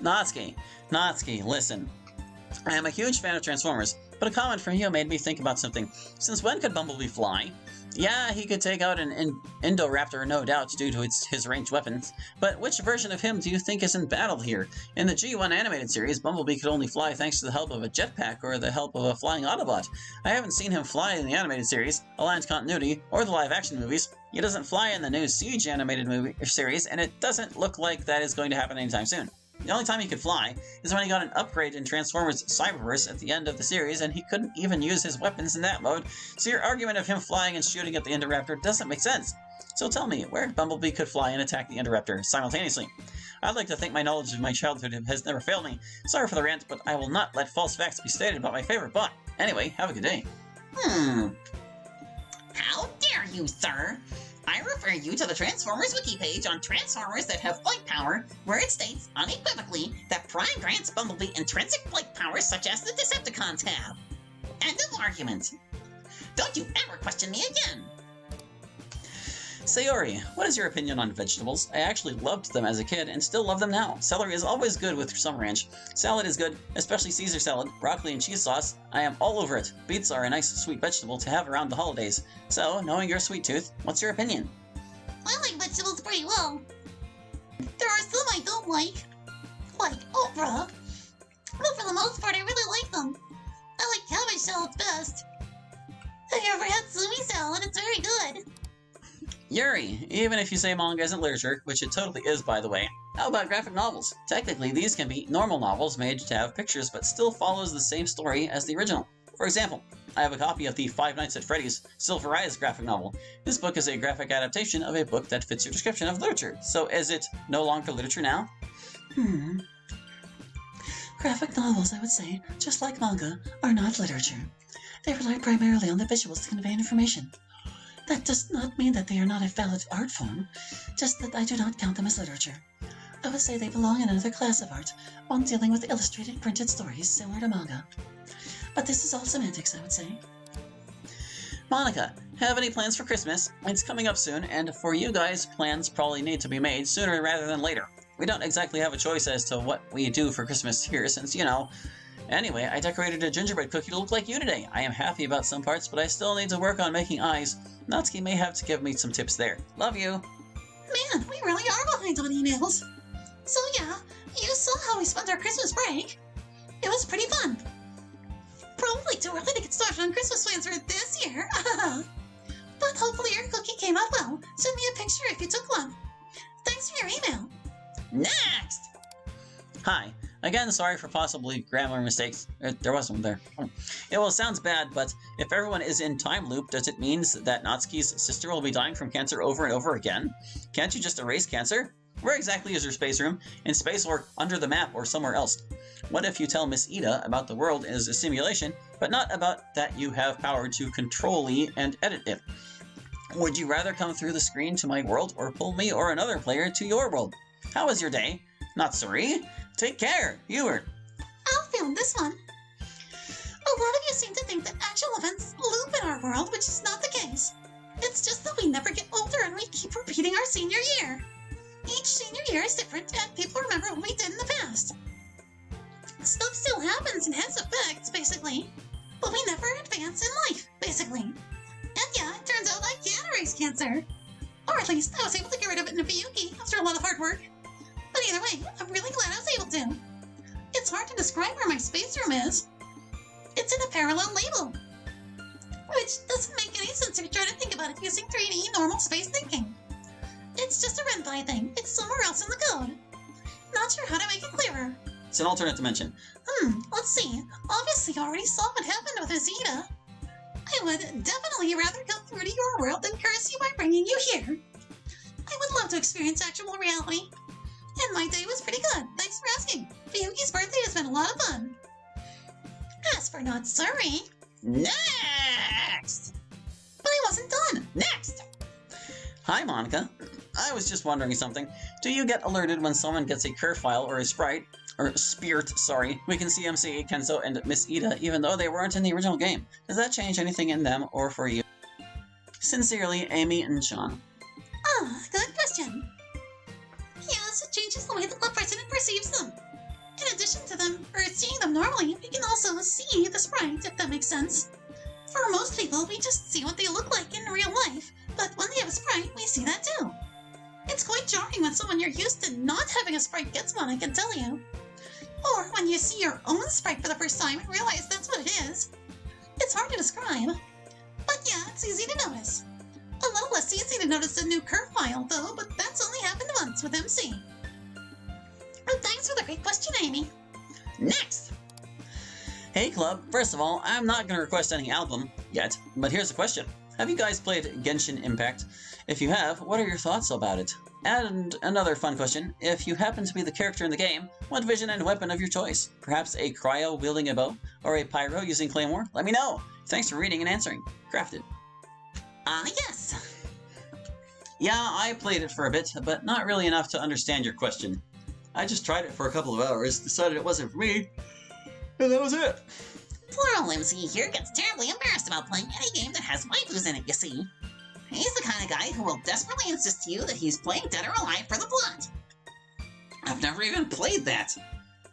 Natsuki, listen. I am a huge fan of Transformers, but a comment from you made me think about something. Since when could Bumblebee fly? Yeah, he could take out an Indoraptor, no doubt, due to his ranged weapons. But which version of him do you think is in battle here? In the G1 animated series, Bumblebee could only fly thanks to the help of a jetpack or the help of a flying Autobot. I haven't seen him fly in the animated series, Alliance Continuity, or the live-action movies. He doesn't fly in the new Siege animated series, and it doesn't look like that is going to happen anytime soon. The only time he could fly is when he got an upgrade in Transformers Cyberverse at the end of the series, and he couldn't even use his weapons in that mode, so your argument of him flying and shooting at the Indoraptor doesn't make sense. So tell me, where Bumblebee could fly and attack the Indoraptor simultaneously? I'd like to think my knowledge of my childhood has never failed me. Sorry for the rant, but I will not let false facts be stated about my favorite bot. Anyway, have a good day. How dare you, sir? I refer you to the Transformers wiki page on Transformers that have flight power, where it states unequivocally that Prime grants Bumblebee intrinsic flight powers such as the Decepticons have. End of argument. Don't you ever question me again! Sayori, what is your opinion on vegetables? I actually loved them as a kid and still love them now. Celery is always good with some ranch. Salad is good, especially Caesar salad, broccoli and cheese sauce. I am all over it. Beets are a nice sweet vegetable to have around the holidays. So, knowing your sweet tooth, what's your opinion? I like vegetables pretty well. There are some I don't like okra. But for the most part, I really like them. I like cabbage salads best. Have you ever had sumi salad? It's very good. Yuri, even if you say manga isn't literature, which it totally is by the way, how about graphic novels? Technically, these can be normal novels made to have pictures but still follows the same story as the original. For example, I have a copy of the Five Nights at Freddy's Silver Eyes graphic novel. This book is a graphic adaptation of a book that fits your description of literature, so is it no longer literature now? Graphic novels, I would say, just like manga, are not literature. They rely primarily on the visuals to convey information. That does not mean that they are not a valid art form, just that I do not count them as literature. I would say they belong in another class of art, one dealing with illustrated printed stories similar to manga. But this is all semantics, I would say. Monica, have any plans for Christmas? It's coming up soon, and for you guys, plans probably need to be made sooner rather than later. We don't exactly have a choice as to what we do for Christmas here, since, you know. Anyway, I decorated a gingerbread cookie to look like you today. I am happy about some parts, but I still need to work on making eyes. Natsuki may have to give me some tips there. Love you! Man, we really are behind on emails. So yeah, you saw how we spent our Christmas break. It was pretty fun. Probably too early to get started on Christmas plans for this year. But hopefully your cookie came out well. Send me a picture if you took one. Thanks for your email. Next! Hi. Again, sorry for possibly grammar mistakes. There was one there. It well, sounds bad, but if everyone is in time loop, does it mean that Natsuki's sister will be dying from cancer over and over again? Can't you just erase cancer? Where exactly is your space room? In space or under the map or somewhere else? What if you tell Miss Ida about the world as a simulation, but not about that you have power to control and edit it? Would you rather come through the screen to my world or pull me or another player to your world? How was your day? Not sorry. Take care, Hubert. I'll film this one. A lot of you seem to think that actual events loop in our world, which is not the case. It's just that we never get older and we keep repeating our senior year. Each senior year is different and people remember what we did in the past. Stuff still happens and has effects, basically. But we never advance in life, basically. And yeah, it turns out I can erase cancer. Or at least I was able to get rid of it in a Fiyuki after a lot of hard work. But either way, I'm really glad I was able to. It's hard to describe where my space room is. It's in a parallel label. Which doesn't make any sense if you try to think about it using 3D normal space thinking. It's just a Ren'Py thing. It's somewhere else in the code. Not sure how to make it clearer. It's an alternate dimension. Let's see. Obviously you already saw what happened with Azita. I would definitely rather come through to your world than curse you by bringing you here. I would love to experience actual reality. And my day was pretty good. Thanks for asking. Fiyuki's birthday has been a lot of fun. As for not sorry. Next! But I wasn't done. Next! Hi, Monica. I was just wondering something. Do you get alerted when someone gets a curve file or a sprite, or spirit, sorry? We can see MC, Kenzo, and Miss Ida, even though they weren't in the original game. Does that change anything in them or for you? Sincerely, Amy and Sean. Good question. Yes, it changes the way that the president perceives them. in addition to them, or seeing them normally, we can also see the sprite, if that makes sense. For most people, we just see what they look like in real life, but when they have a sprite, we see that too. It's quite jarring when someone you're used to not having a sprite gets one, I can tell you. Or when you see your own sprite for the first time and realize that's what it is. It's hard to describe. But yeah, it's easy to notice. A little less easy to notice the new curve file, though, but that's only happened once with MC. And thanks for the great question, Amy. Next! Hey Club, first of all, I'm not going to request any album yet, but here's the question. Have you guys played Genshin Impact? If you have, what are your thoughts about it? And another fun question, if you happen to be the character in the game, what vision and weapon of your choice? Perhaps a cryo wielding a bow, or a pyro using claymore? Let me know! Thanks for reading and answering. Crafted. Yes. Yeah, I played it for a bit, but not really enough to understand your question. I just tried it for a couple of hours, decided it wasn't for me, and that was it. Poor old MC here gets terribly embarrassed about playing any game that has waifus in it, you see. He's the kind of guy who will desperately insist to you that he's playing Dead or Alive for the plot. I've never even played that.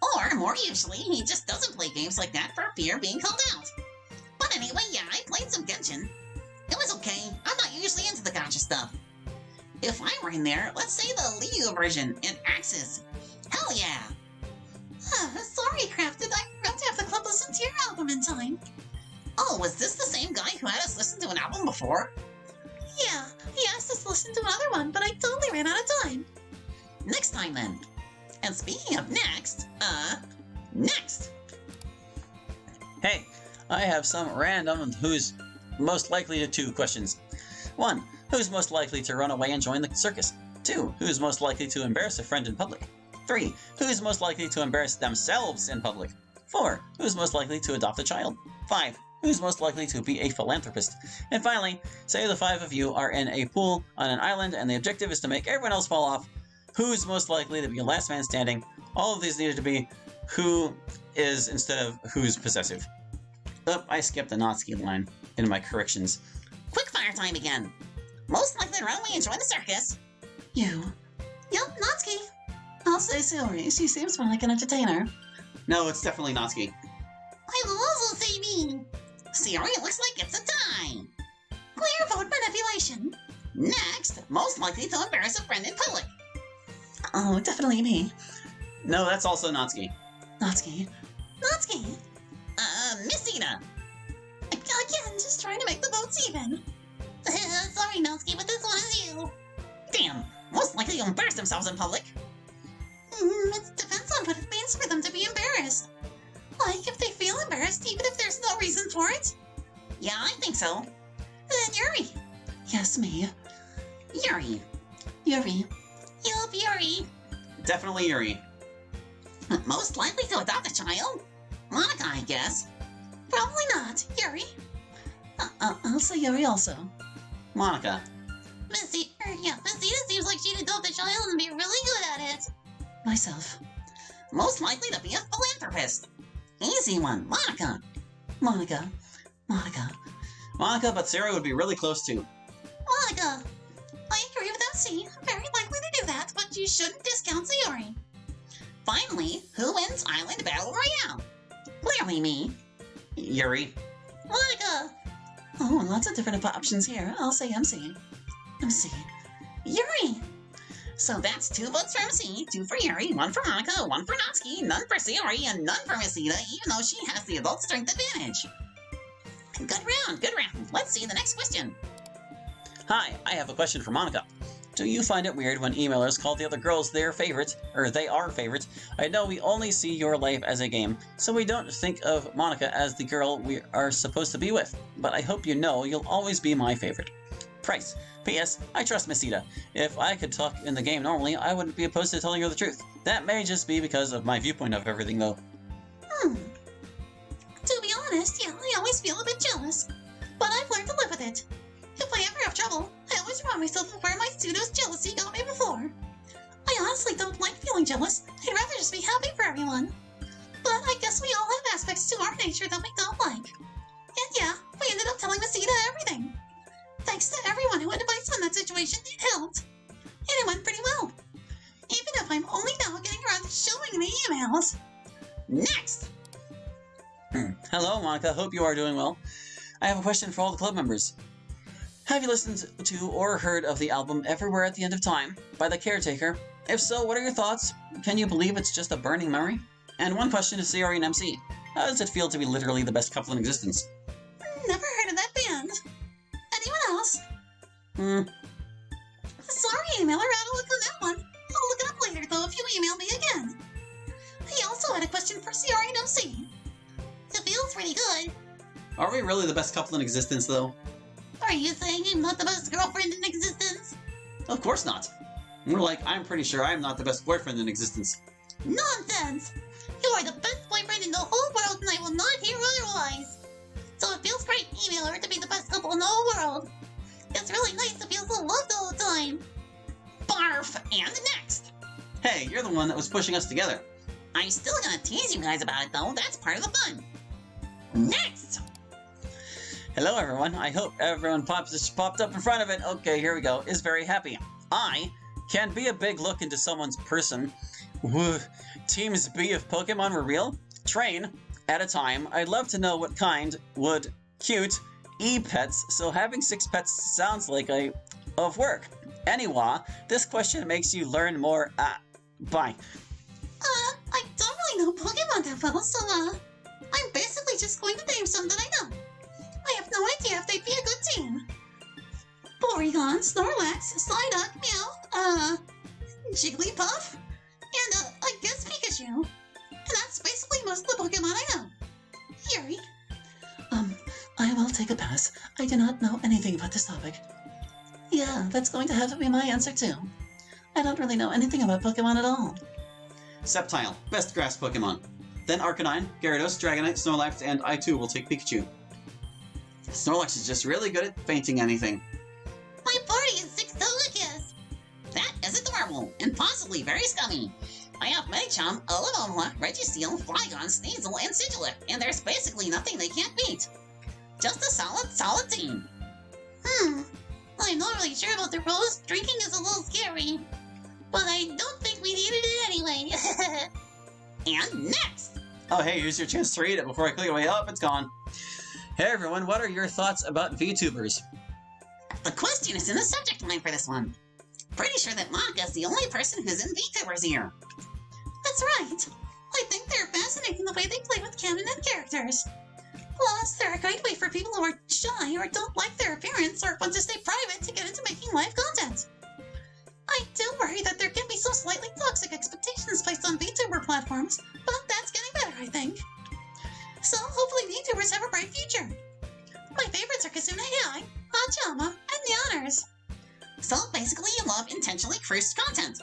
Or, more usually, he just doesn't play games like that for fear of being called out. But anyway, yeah, I played some Genshin. It was okay. I'm not usually into the gacha stuff. If I were in there, let's say the Liu version in Axis. Hell yeah! Sorry, Crafted, I forgot to have the club listen to your album in time. Oh, was this the same guy who had us listen to an album before? Yeah, he asked us to listen to another one, but I totally ran out of time. Next time then. And speaking of next, next! Hey, I have some random who's most likely to 2 questions. 1. Who's most likely to run away and join the circus? 2. Who's most likely to embarrass a friend in public? 3. Who's most likely to embarrass themselves in public? 4. Who's most likely to adopt a child? 5. Who's most likely to be a philanthropist? And finally, say the 5 of you are in a pool on an island and the objective is to make everyone else fall off. Who's most likely to be last man standing? All of these needed to be who is instead of who's possessive. Oh, I skipped the Natsuki line in my corrections. Quick fire time again. Most likely to run away and join the circus. You. Yup, Natsuki. I'll say Sayori. She seems more like an entertainer. No, it's definitely Natsuki. I will also say me. Sayori looks like it's a tie. Clear vote manipulation. Next, most likely to embarrass a friend in public. Oh, definitely me. No, that's also Natsuki. Natsuki. Natsuki. Miss Ida. Again, just trying to make the votes even. Sorry, Natsuki, but this one is you. Damn, most likely to embarrass themselves in public. It depends on what it means for them to be embarrassed. Like, if they feel embarrassed, even if there's no reason for it. Yeah, I think so. Then Yuri. Yes, me. Yuri. Yuri. Yup, Yuri. Definitely Yuri. Most likely to adopt a child? Monica, I guess. Probably not. Yuri. I'll say Yuri also. Monica. Missy seems like she'd adopt a child and be really good at it. Myself. Most likely to be a philanthropist. Easy one, Monica. Monica. Monica. Monica, but Sarah would be really close too. Monica. I agree with MC. Very likely to do that, but you shouldn't discount Sayori. Finally, who wins Island Battle Royale? Clearly me. Yuri. Monica. Oh, lots of different options here. I'll say MC. MC. Yuri. So that's 2 votes for MC, 2 for Yuri, 1 for Monica, 1 for Natsuki, none for Sayori, and none for Miss Ida, even though she has the adult strength advantage. Good round, good round. Let's see the next question. Hi, I have a question for Monica. Do you find it weird when emailers call the other girls their favorite, or they are favorite? I know we only see your life as a game, so we don't think of Monica as the girl we are supposed to be with, but I hope you know you'll always be my favorite. Price. P.S. I trust Miss Ida. If I could talk in the game normally, I wouldn't be opposed to telling her the truth. That may just be because of my viewpoint of everything, though. To be honest, yeah, I always feel a bit jealous. But I've learned to live with it. If I ever have trouble, I always remind myself of where my pseudo-jealousy got me before. I honestly don't like feeling jealous. I'd rather just be happy for everyone. But I guess we all have aspects to our nature that we don't like. And yeah, we ended up telling Miss Ida everything. Thanks to everyone who had advice on that situation, it helped. And it went pretty well. Even if I'm only now getting around to showing the emails. Next! Hello, Monica. Hope you are doing well. I have a question for all the club members. Have you listened to or heard of the album Everywhere at the End of Time by The Caretaker? If so, what are your thoughts? Can you believe it's just a burning memory? And one question to CRE and MC. How does it feel to be literally the best couple in existence? Never heard of that band. Anyone else? Sorry, emailer, out of luck on that one. I'll look it up later, though, if you email me again. He also had a question for CR and MC. It feels pretty good. Are we really the best couple in existence, though? Are you saying I'm not the best girlfriend in existence? Of course not. More like, I'm pretty sure I'm not the best boyfriend in existence. Nonsense! You are the best boyfriend in the whole world, and I will not hear otherwise. So it feels great, emailer, to be the best couple in the whole world. It's really nice to feel so loved all the time. Barf! And next! Hey, you're the one that was pushing us together. I'm still gonna tease you guys about it, though. That's part of the fun. Next! Hello, everyone. I hope everyone just popped up in front of it. Okay, here we go. Is very happy. I can be a big look into someone's person. Would Teams B if Pokemon were real? Train at a time. I'd love to know what kind would cute E-pets, so having 6 pets sounds like of work. Anyway, this question makes you learn more. Bye. I don't really know Pokemon that well, so, I'm basically just going to name some that I know. I have no idea if they'd be a good team. Porygon, Snorlax, Psyduck, Meow, Jigglypuff, and, I guess Pikachu. And that's basically most of the Pokemon I know. Yuri? I will take a pass. I do not know anything about this topic. Yeah, that's going to have to be my answer too. I don't really know anything about Pokemon at all. Sceptile, best grass Pokemon. Then Arcanine, Gyarados, Dragonite, Snorlax, and I too will take Pikachu. Snorlax is just really good at fainting anything. My party is 6 Togekiss. That is adorable, and possibly very scummy. I have Medicham, Olivomla, Registeel, Flygon, Sneasel, and Sigilyph, and there's basically nothing they can't beat. Just a solid team. I'm not really sure about the rules. Drinking is a little scary. But I don't think we needed it anyway. And next! Oh hey, here's your chance to read it before I click away. Oh, it's gone. Hey everyone, what are your thoughts about VTubers? The question is in the subject line for this one. Pretty sure that Monica's the only person who's in VTubers here. That's right. I think they're fascinating the way they play with canon and characters. Plus, they're a great way for people who are shy or don't like their appearance or want to stay private to get into making live content. I do worry that there can be some slightly toxic expectations placed on VTuber platforms, but that's getting better, I think. So, hopefully VTubers have a bright future. My favorites are Kasune AI, Hachama, and the Honors. So basically you love intentionally cursed content.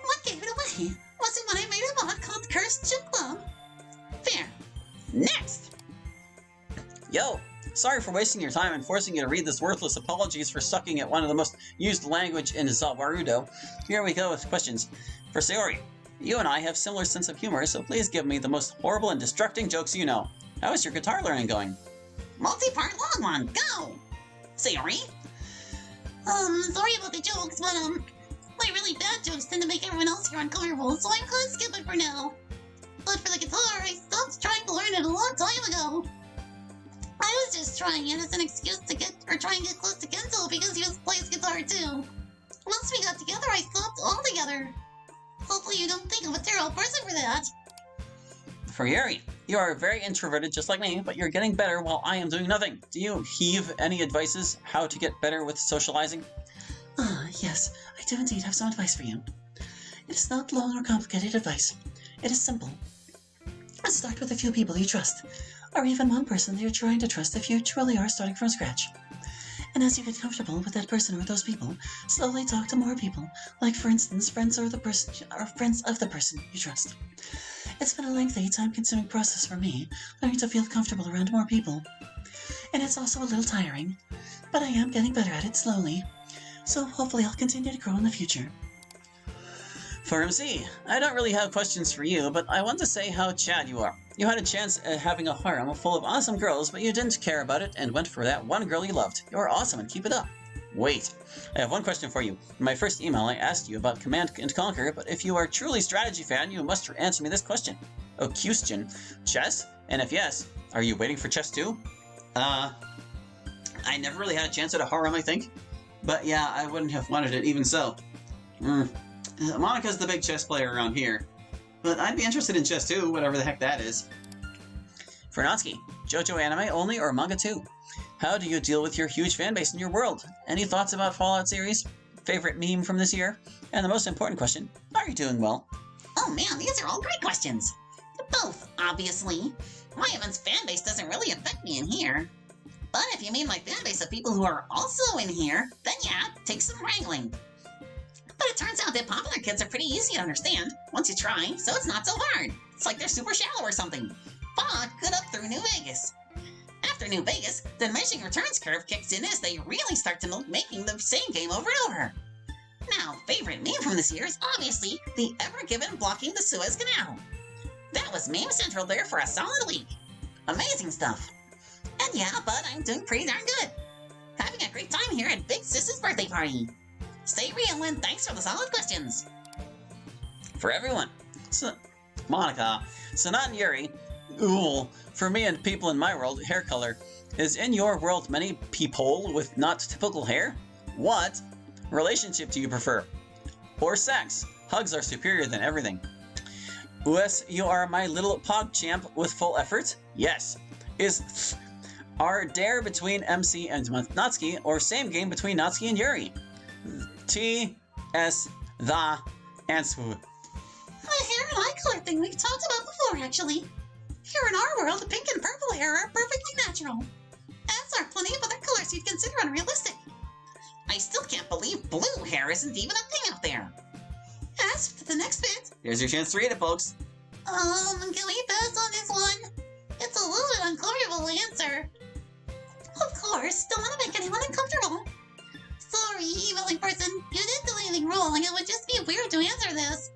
What gave it away? Was it when I made a mod called Cursed Gym Club? Fair. Next! Yo! Sorry for wasting your time and forcing you to read this worthless apologies for sucking at one of the most used language in Zawarudo. Here we go with questions. For Sayori, you and I have similar sense of humor, so please give me the most horrible and destructing jokes you know. How is your guitar learning going? Multi-part long one, go! Sayori? Sorry about the jokes, but, my really bad jokes tend to make everyone else here uncomfortable, so I'm gonna skip it for now. But for the guitar, I stopped trying to learn it a long time ago. I was just trying it as an excuse to try and get close to Kento because he plays guitar too. Once we got together, I stopped altogether. Hopefully you don't think I'm a terrible person for that. For Yuri, you are very introverted just like me, but you're getting better while I am doing nothing. Do you heave any advices how to get better with socializing? Yes, I do indeed have some advice for you. It is not long or complicated advice. It is simple. Start with a few people you trust, or even one person that you're trying to trust if you truly are starting from scratch. And as you get comfortable with that person or those people, slowly talk to more people, like for instance, friends of the person you trust. It's been a lengthy, time-consuming process for me, learning to feel comfortable around more people. And it's also a little tiring, but I am getting better at it slowly. So hopefully I'll continue to grow in the future. For MC, I don't really have questions for you, but I want to say how Chad you are. You had a chance at having a harem full of awesome girls, but you didn't care about it and went for that one girl you loved. You're awesome and keep it up. Wait, I have one question for you. In my first email, I asked you about Command and Conquer, but if you are truly strategy fan, you must answer me this question. Oh, question. Chess? And if yes, are you waiting for chess too? I never really had a chance at a harem, I think. But yeah, I wouldn't have wanted it even so. Monica's the big chess player around here. But I'd be interested in chess too, whatever the heck that is. For Natsuki, JoJo anime only or manga too? How do you deal with your huge fanbase in your world? Any thoughts about Fallout series? Favorite meme from this year? And the most important question, are you doing well? Oh man, these are all great questions. Both, obviously. My event's fanbase doesn't really affect me in here. But if you mean my fanbase of people who are also in here, then yeah, take some wrangling. But it turns out that popular kids are pretty easy to understand once you try, so it's not so hard. It's like they're super shallow or something. But good up through New Vegas. After New Vegas, the diminishing returns curve kicks in as they really start to making the same game over and over. Now, favorite meme from this year is obviously the Ever Given blocking the Suez Canal. That was meme central there for a solid week. Amazing stuff. And yeah, but I'm doing pretty darn good. Having a great time here at Big Sis's birthday party. Stay real and thanks for the solid questions. For everyone. So, Monica, Sanat and Yuri, ooh, for me and people in my world, hair color. Is in your world many people with not typical hair? What relationship do you prefer? Or sex? Hugs are superior than everything. US, you are my little pog champ with full effort? Yes. Is are dare between MC and Natsuki or same game between Natsuki and Yuri? T.S. the answer. The hair and eye color thing we've talked about before, actually. Here in our world, the pink and purple hair are perfectly natural. As are plenty of other colors you'd consider unrealistic. I still can't believe blue hair isn't even a thing out there. As for the next bit, Here's your chance to read it, folks. can we pass on this one? It's a little bit uncomfortable answer. Of course, don't want to make anyone uncomfortable. Sorry, evilly person, you didn't do anything wrong. It would just be weird to answer this.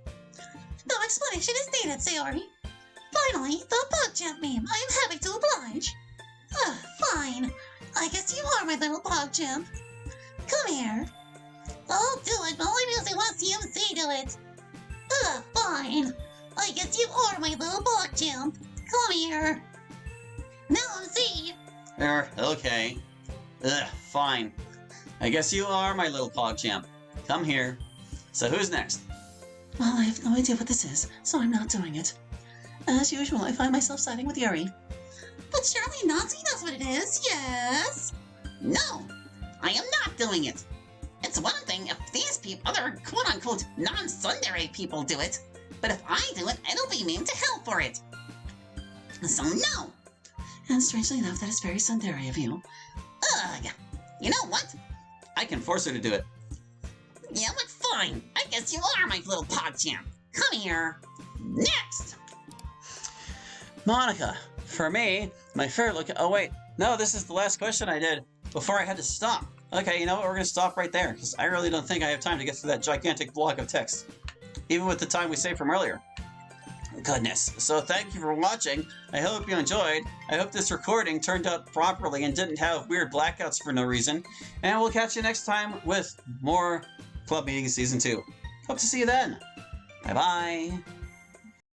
No explanation is needed, Sayori. Finally, the PogChamp meme. I am happy to oblige. Fine. I guess you are my little PogChamp. Come here. I'll do it, but only because I want CMC to it. Fine. I guess you are my little PogChamp. Come here. Now MC. Okay. Fine. I guess you are my little PogChamp. Come here. So who's next? Well, I have no idea what this is, so I'm not doing it. As usual, I find myself siding with Yuri. But surely Natsuki knows what it is, yes? No, I am not doing it. It's one thing if these people, other quote-unquote non-tsundere people do it, but if I do it, it'll be mean to hell for it. So no. And strangely enough, that is very tsundere of you. Ugh. You know what? I can force her to do it. Yeah, but fine. I guess you are my little PogChamp. Come here. Next! Monica, for me, my favorite look. Oh, wait. No, this is the last question I did before I had to stop. Okay, you know what? We're going to stop right there because I really don't think I have time to get through that gigantic block of text, even with the time we saved from earlier. Goodness. So thank you for watching. I hope you enjoyed. I hope this recording turned out properly and didn't have weird blackouts for no reason. And we'll catch you next time with more Club Meeting Season 2. Hope to see you then. Bye-bye.